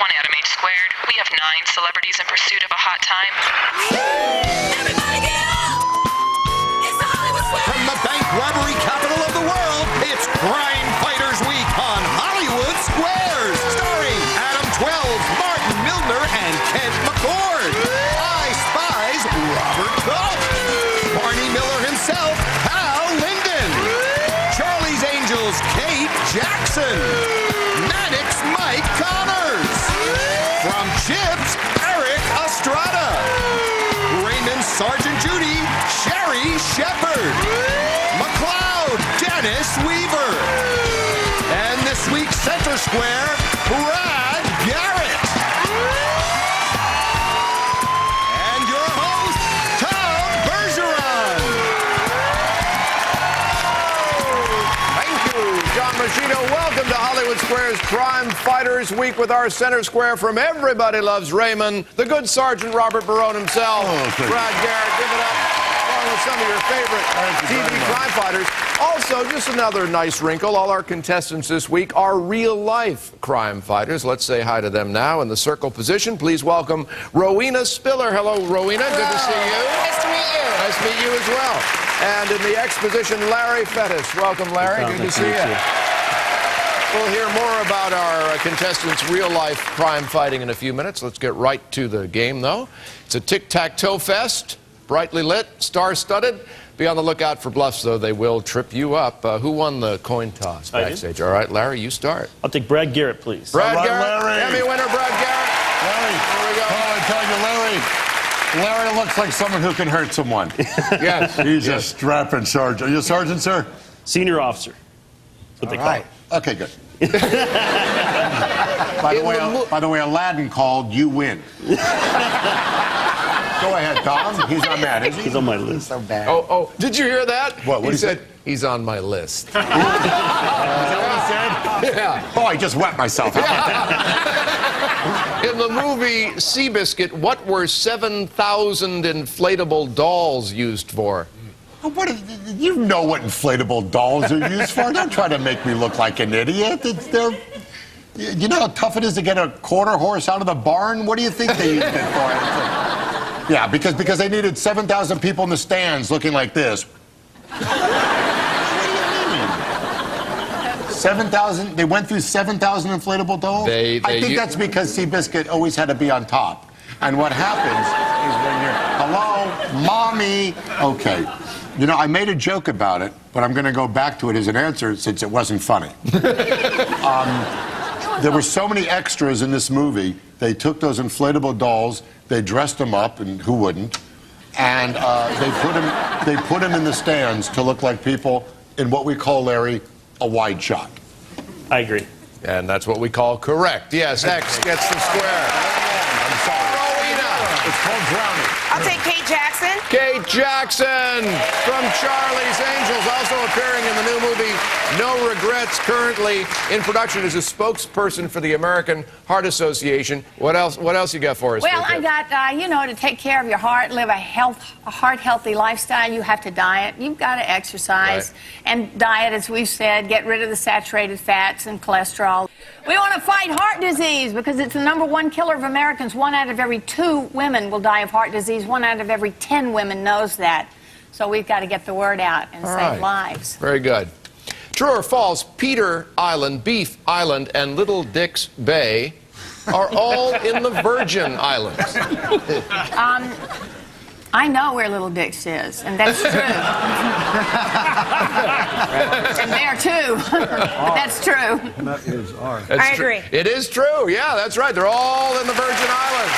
1 Adam H squared. We have 9 celebrities in pursuit of a hot time. Everybody get up! It's the Hollywood Square! From the bank robbery capital of the world, it's Crime Fighters Week on Hollywood Squares, starring Adam 12, Martin Milner, and Kent McCord. I Spy's Robert Culp. Barney Miller himself, Linden. Charlie's Angels, Kate Jackson. Maddox, Mike Connors. From Chips, Erik Estrada. Raymond Sergeant Judy, Sherri Shepherd. McCloud, Dennis Weaver. And this week's center square, Brad Garrett. And your host, Tom Bergeron. Thank you, John Machino. Welcome to Hollywood Square's Crime Fighters Week with our center square from Everybody Loves Raymond, the good Sergeant Robert Barone himself, Brad Garrett, give it up, along with some of your favorite TV crime fighters. Also, just another nice wrinkle, all our contestants this week are real-life crime fighters. Let's say hi to them now. In the circle position, please welcome Rowena Spiller. Hello, Rowena. Hello. Good to see you. Nice to meet you. Nice to meet you as well. And in the X position, Larry Fettis. Welcome, Larry. Good to see you. We'll hear more about our contestants' real-life crime fighting in a few minutes. Let's get right to the game, though. It's a tic-tac-toe fest, brightly lit, star-studded. Be on the lookout for bluffs, though. They will trip you up. Who won the coin toss backstage? All right, Larry, you start. I'll take Brad Garrett, please. Brad All right, Garrett, Larry. Emmy winner, Brad Garrett. Larry, Here we go. oh, I tell you, Larry looks like someone who can hurt someone. Yes. He's a strapping sergeant. Are you a sergeant, sir? Senior officer. That's what they call it. Okay, good. By the way, Aladdin called, you win. Go ahead, Tom. He's on that, is he? He's on my list. So bad. Oh, did you hear that? What He he said, say? he's on my list. Is that what he said? Yeah. Oh, I just wet myself. In the movie Seabiscuit, what were 7,000 inflatable dolls used for? You know what inflatable dolls are used for. Don't try to make me look like an idiot. You know how tough it is to get a quarter horse out of the barn? What do you think they used it for? Yeah, because they needed 7,000 people in the stands looking like this. What do you mean? 7,000? They went through 7,000 inflatable dolls? I think that's because Seabiscuit always had to be on top. And what happens is when you're, hello, mommy. Okay. You know, I made a joke about it, but I'm going to go back to it as an answer since it wasn't funny. There were so many extras in this movie. They took those inflatable dolls, they dressed them up, and who wouldn't? And they put them in the stands to look like people in what we call, Larry, a wide shot. I agree. And that's what we call correct. Yes, X gets the square. I'm sorry. Rowena. It's called drowning. I'll take Kate Jackson. Kate Jackson from Charlie's Angels, also appearing in the new movie No Regrets, currently in production as a spokesperson for the American Heart Association. What else you got for us? Well, I got, to take care of your heart, live a heart-healthy lifestyle, you have to diet. You've got to exercise. Right. And diet, as we've said, get rid of the saturated fats and cholesterol. We want to fight heart disease because it's the #1 killer of Americans. 1 out of every 2 women will die of heart disease. 1 out of every 10 women knows that. So we've got to get the word out and save lives. Very good. True or false, Peter Island, Beef Island, and Little Dick's Bay are all in the Virgin Islands. I know where Little Dick's is, and that's true. And there, too. That's true. I agree. It is true. Yeah, that's right. They're all in the Virgin Islands.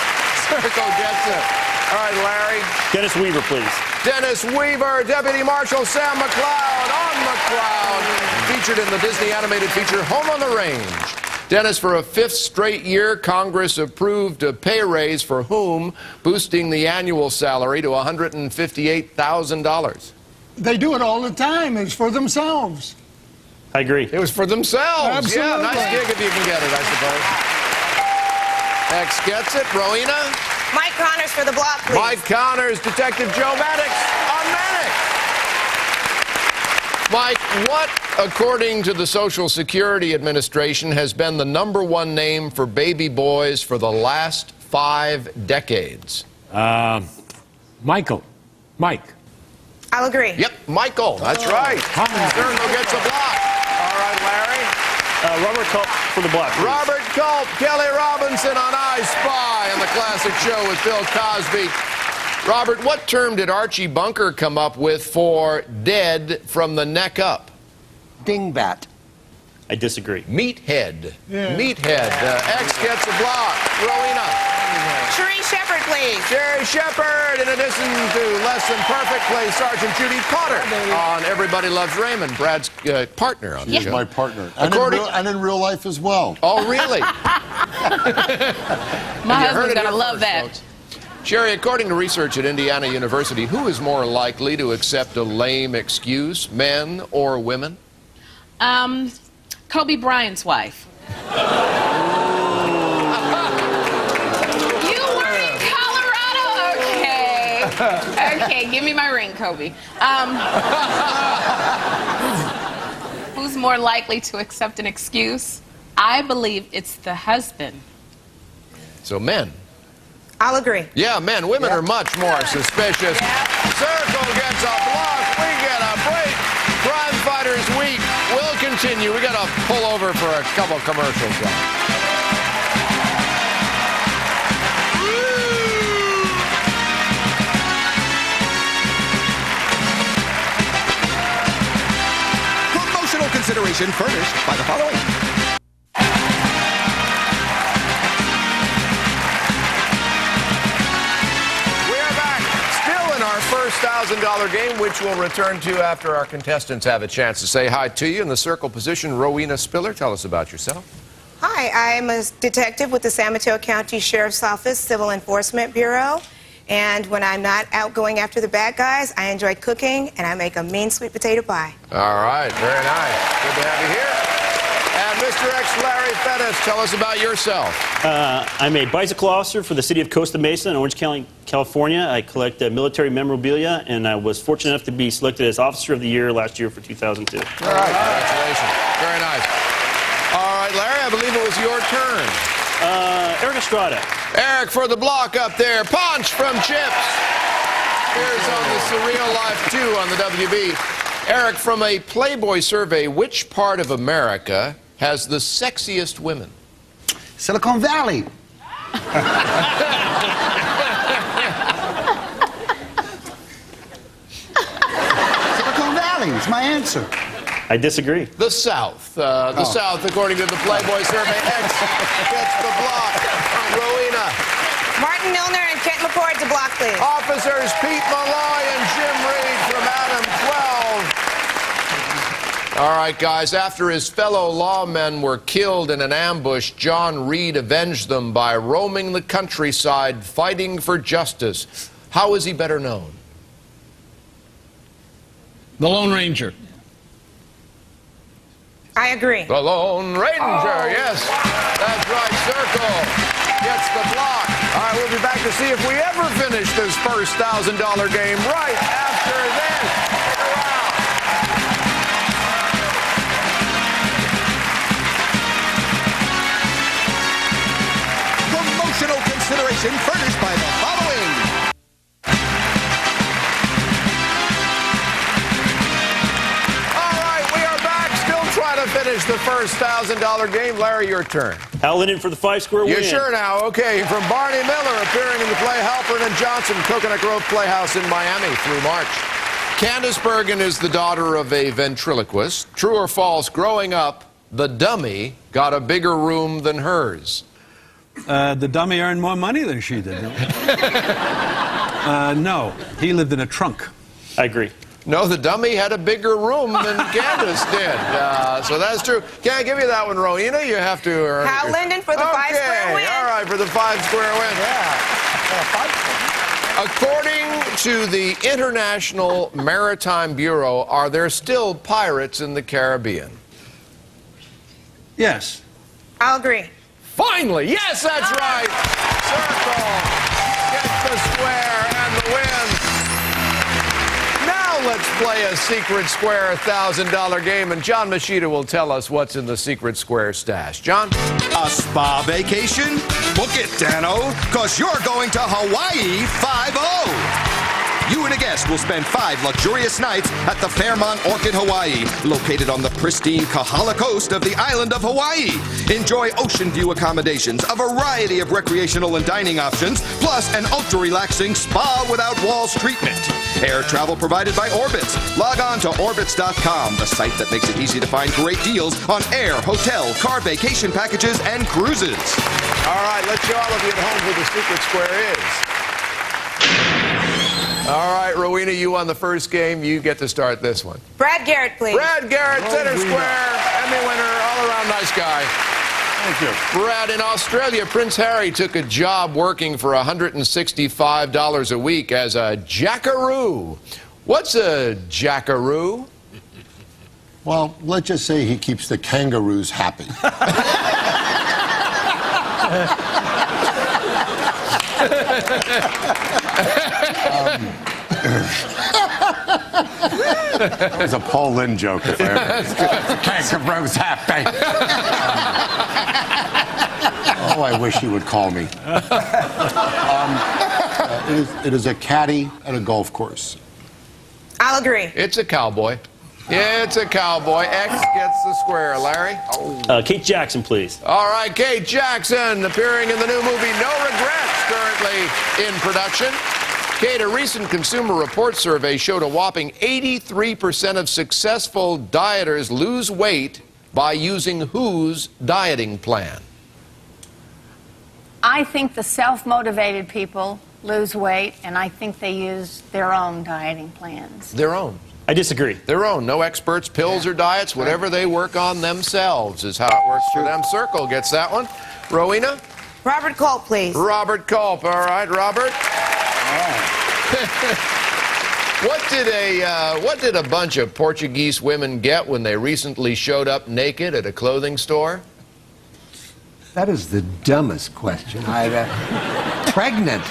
Circle gets it. All right, Larry. Dennis Weaver, please. Dennis Weaver, Deputy Marshal Sam McCloud on McCloud. Featured in the Disney animated feature Home on the Range. Dennis, for a 5th straight year, Congress approved a pay raise for whom, boosting the annual salary to $158,000. They do it all the time. It's for themselves. I agree. It was for themselves. Absolutely. Yeah, nice gig if you can get it, I suppose. X gets it. Rowena? Mike Connors for the block, please. Mike Connors, Detective Joe Maddox on Maddox. Mike, what, according to the Social Security Administration, has been the #1 name for baby boys for the last 5 decades? Michael. Mike. I'll agree. Yep, Michael. That's right. Circle gets a block. All right, Larry. Robert Culp for the block, please. Robert Culp, Kelly Robinson on I Spy on the classic show with Bill Cosby. Robert, what term did Archie Bunker come up with for dead from the neck up? Dingbat. I disagree. Meathead. Meathead. X gets a block. Rowena. Sherri Shepherd, please. Sherri Shepherd, in addition to Less Than Perfect, plays Sergeant Judy Potter on Everybody Loves Raymond, Brad's partner on the She's show. my partner. And in real life as well. Oh, really? My husband's going to love that. Folks. Sherri, according to research at Indiana University, who is more likely to accept a lame excuse, men or women? Kobe Bryant's wife. You were in Colorado? Okay. Okay, give me my ring, Kobe. Who's more likely to accept an excuse? I believe it's the husband. So men. I'll agree. Yeah, men. Women are much more suspicious. Circle gets a block. We get a break. Crime Fighters Week will continue. We got to pull over for a couple commercials. Promotional consideration furnished by the following. First $1,000 game, which we'll return to after our contestants have a chance to say hi to you. In the circle position, Rowena Spiller, tell us about yourself. Hi, I'm a detective with the San Mateo County Sheriff's Office Civil Enforcement Bureau. And when I'm not out going after the bad guys, I enjoy cooking, and I make a mean sweet potato pie. All right, very nice. Good to have you here. And Mr. X, Larry Fettis, tell us about yourself. I'm a bicycle officer for the city of Costa Mesa in Orange County, California. I collect military memorabilia, and I was fortunate enough to be selected as Officer of the Year last year for 2002. All right, congratulations. Very nice. All right, Larry, I believe it was your turn. Erik Estrada. Erik for the block up there. Punch from Chips. Here's on the Surreal Life 2 on the WB. Erik, from a Playboy survey, which part of America has the sexiest women? Silicon Valley. Silicon Valley is my answer. I disagree. The South. The South, according to the Playboy survey. X gets the block. Rowena. Martin Milner and Kent McCord to block, please. Officers Pete Malloy and Jim Reed from Adam 12. All right, guys. After his fellow lawmen were killed in an ambush, John Reed avenged them by roaming the countryside fighting for justice. How is he better known? The Lone Ranger. I agree. The Lone Ranger, yes. That's right, Circle gets the block. All right, we'll be back to see if we ever finish this first $1,000 game right after this. Stick around. Promotional consideration furnished by the following. Finish the first $1,000 game. Larry, your turn. Hal Linden for the 5-square win. You sure now? Okay. From Barney Miller, appearing in the play Halpern and Johnson, Coconut Grove Playhouse in Miami through March. Candace Bergen is the daughter of a ventriloquist. True or false, growing up, the dummy got a bigger room than hers? The dummy earned more money than she did. No, he lived in a trunk. I agree. No, the dummy had a bigger room than Candace did. So that's true. Can't give you that one, Rowena. You have to earn Hal Linden for the 5-square win. All right, for the 5-square win. Yeah. According to the International Maritime Bureau, are there still pirates in the Caribbean? Yes. I'll agree. Finally, yes, that's right. Circle gets the square and the win. Now, let's play a secret square $1,000 game, and John Machida will tell us what's in the secret square stash. John? A spa vacation? Book it, Dano, because you're going to Hawaii 5-0. You and a guest will spend 5 luxurious nights at the Fairmont Orchid Hawaii, located on the pristine Kahala coast of the island of Hawaii. Enjoy ocean view accommodations, a variety of recreational and dining options, plus an ultra-relaxing spa without walls treatment. Air travel provided by Orbitz. Log on to Orbitz.com, the site that makes it easy to find great deals on air, hotel, car vacation packages, and cruises. All right, let's show all of you at home who the secret square is. All right, Rowena, you won the first game. You get to start this one. Brad Garrett, please. Brad Garrett, center square, Emmy winner, all-around nice guy. Thank you. Brad, in Australia, Prince Harry took a job working for $165 a week as a jackaroo. What's a jackaroo? Well, let's just say he keeps the kangaroos happy. That was a Paul Lynde joke, if I ever. Kangaroos happy. Oh, I wish he would call me. It is a caddy at a golf course. I'll agree. It's a cowboy. It's a cowboy. X gets the square. Larry? Oh. Kate Jackson, please. All right, Kate Jackson, appearing in the new movie No Regrets, currently in production. Kate, a recent Consumer Reports survey showed a whopping 83% of successful dieters lose weight by using whose dieting plan? I think the self-motivated people lose weight, and I think they use their own dieting plans. Their own. I disagree. Their own. No experts, pills or diets, whatever they work on themselves is how it works for them. Circle gets that one. Rowena? Robert Culp, please. Robert Culp. All right, Robert. What did a bunch of Portuguese women get when they recently showed up naked at a clothing store? That is the dumbest question I've pregnant.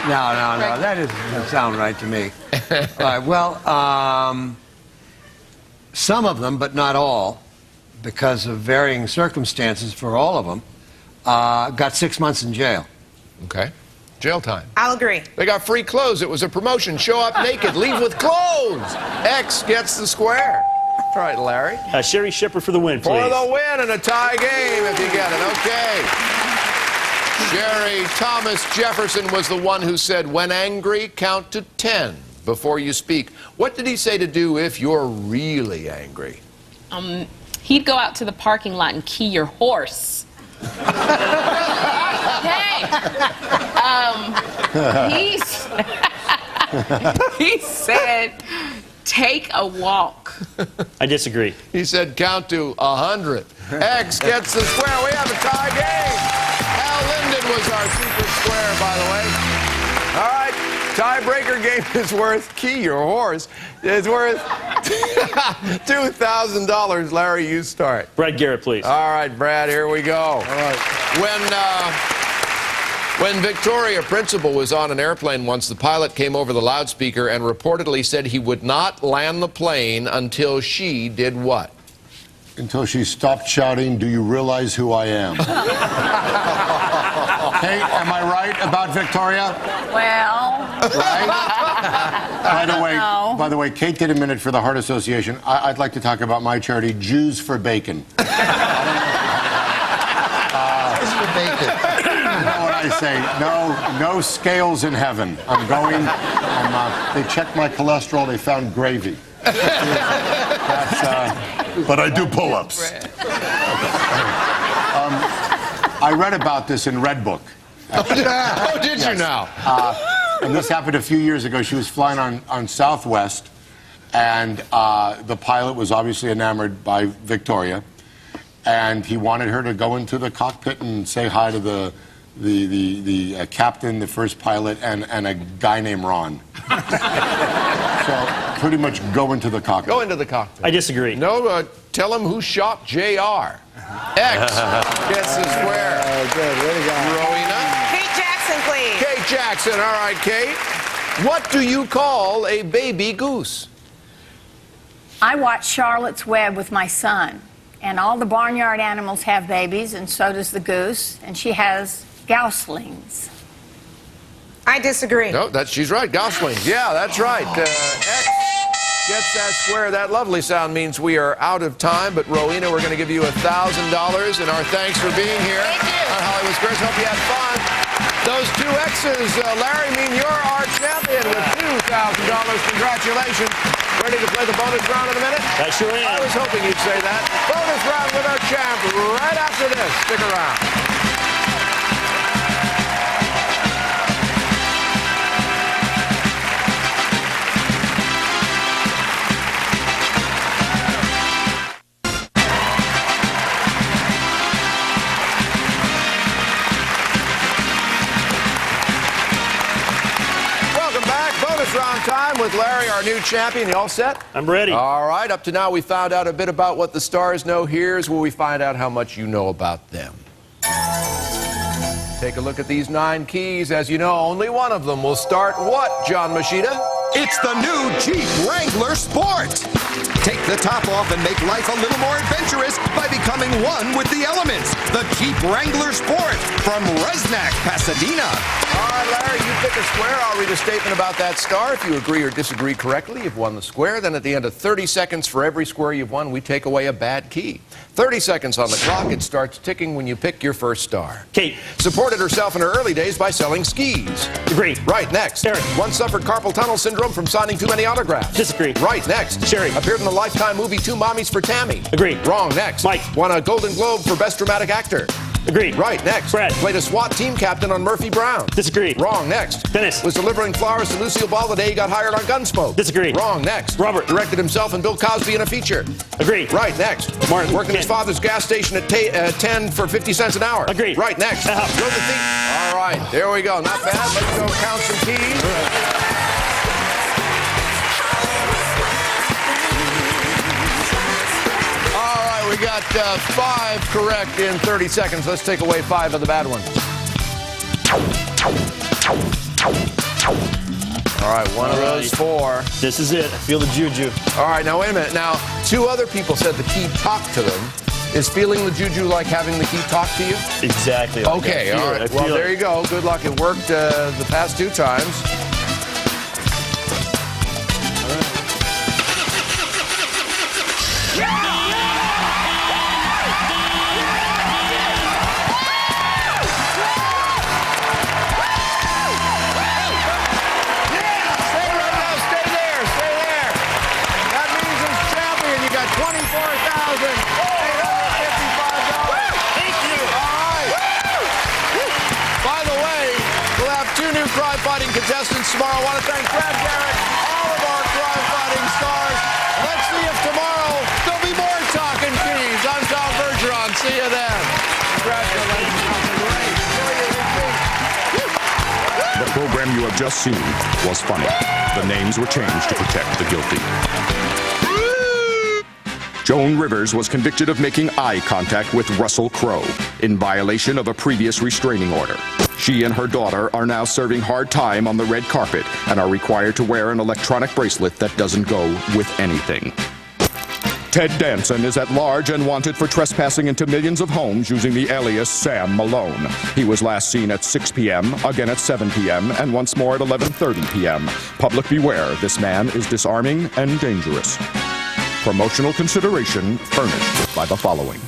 No, that doesn't sound right to me. All right, well, some of them, but not all, because of varying circumstances for all of them, got 6 months in jail. Okay. Jail time. I'll agree. They got free clothes. It was a promotion. Show up naked, leave with clothes. X gets the square. All right, Larry. Sherri Shepherd for the win, please. For the win and a tie game if you get it. Okay. Sherri, Thomas Jefferson was the one who said, when angry, count to 10 before you speak. What did he say to do if you're really angry? He'd go out to the parking lot and key your horse. Hey! He said, take a walk. I disagree. He said, count to 100. X gets the square. We have a tie game. Linden was our secret square, by the way. All right, tiebreaker game is worth, key your horse, is worth $2,000. Larry, you start. Brad Garrett, please. All right, Brad, here we go. All right. When Victoria Principal was on an airplane once, the pilot came over the loudspeaker and reportedly said he would not land the plane until she did what? Until she stopped shouting, "Do you realize who I am?" Kate, am I right about Victoria? Well, Right? No. By the way, Kate did a minute for the Heart Association. I'd like to talk about my charity, Jews for Bacon. Jews for bacon. You know what I say? No scales in heaven. I'm going. They checked my cholesterol. They found gravy. But I do pull-ups. I read about this in Redbook. Oh, did you now? And this happened a few years ago. She was flying on Southwest, and the pilot was obviously enamored by Victoria, and he wanted her to go into the cockpit and say hi to the captain, the first pilot, and a guy named Ron. So pretty much go into the cockpit. Go into the cockpit. I disagree. No, tell him who shot JR. X gets the square. Good, way to go. Rowena. Kate Jackson, please. Kate Jackson. All right, Kate. What do you call a baby goose? I watch Charlotte's Web with my son, and all the barnyard animals have babies, and so does the goose, and she has gouslings. I disagree. No, she's right. Goslings. Yeah, that's right. X gets that square. That lovely sound means we are out of time. But Rowena, we're going to give you $1,000, and our thanks for being here on Hollywood Squares. Hope you had fun. Those two X's, Larry, mean you're our champion with $2,000. Congratulations. Ready to play the bonus round in a minute? I sure am. I was hoping you'd say that. Bonus round with our champ right after this. Stick around. Round time with Larry, our new champion. You all set? I'm ready. All right. Up to now, we found out a bit about what the stars know. Here's where we find out how much you know about them. Take a look at these 9 keys. As you know, only one of them will start what, John Machida? It's the new Jeep Wrangler Sport. Take the top off and make life a little more adventurous by becoming one with the elements. The Jeep Wrangler Sport from Resnack, Pasadena. All right, Larry, you pick a square. I'll read a statement about that star. If you agree or disagree correctly, you've won the square. Then at the end of 30 seconds for every square you've won, we take away a bad key. 30 seconds on the clock. It starts ticking when you pick your first star. Kate. Supported herself in her early days by selling skis. Agree. Right, next. Erik. Once suffered carpal tunnel syndrome from signing too many autographs. Disagree. Right, next. Sherri. Appeared in the Lifetime movie Two Mommies for Tammy. Agree. Wrong, next. Mike. Won a Golden Globe for Best Dramatic Actor. Agree. Right, next. Brad. Played a SWAT team captain on Murphy Brown. Disagree. Wrong, next. Dennis. Was delivering flowers to Lucille Ball the day he got hired on Gunsmoke. Disagree. Wrong, next. Robert. Directed himself and Bill Cosby in a feature. Agree. Right, next. Martin. Worked at his Ken. father's gas station at 10 for 50 cents an hour. Agree. Right, next. Drove the thief. All right, there we go. Not bad. Let's go count some keys. We got 5 correct in 30 seconds. Let's take away 5 of the bad ones. All right, one of those 4. This is it. I feel the juju. All right, now wait a minute. Now, 2 other people said the key talked to them. Is feeling the juju like having the key talk to you? Exactly. Okay, all right. Well, there you go. Good luck. It worked the past 2 times. Crime-fighting contestants tomorrow. I want to thank Brad Garrett, all of our crime-fighting stars. Let's see if tomorrow there'll be more talking keys. I'm Tom Bergeron. See you then. Congratulations. The program you have just seen was funny. The names were changed to protect the guilty. Joan Rivers was convicted of making eye contact with Russell Crowe in violation of a previous restraining order. She and her daughter are now serving hard time on the red carpet and are required to wear an electronic bracelet that doesn't go with anything. Ted Danson is at large and wanted for trespassing into millions of homes using the alias Sam Malone. He was last seen at 6 p.m., again at 7 p.m., and once more at 11:30 p.m. Public beware, this man is disarming and dangerous. Promotional consideration furnished by the following.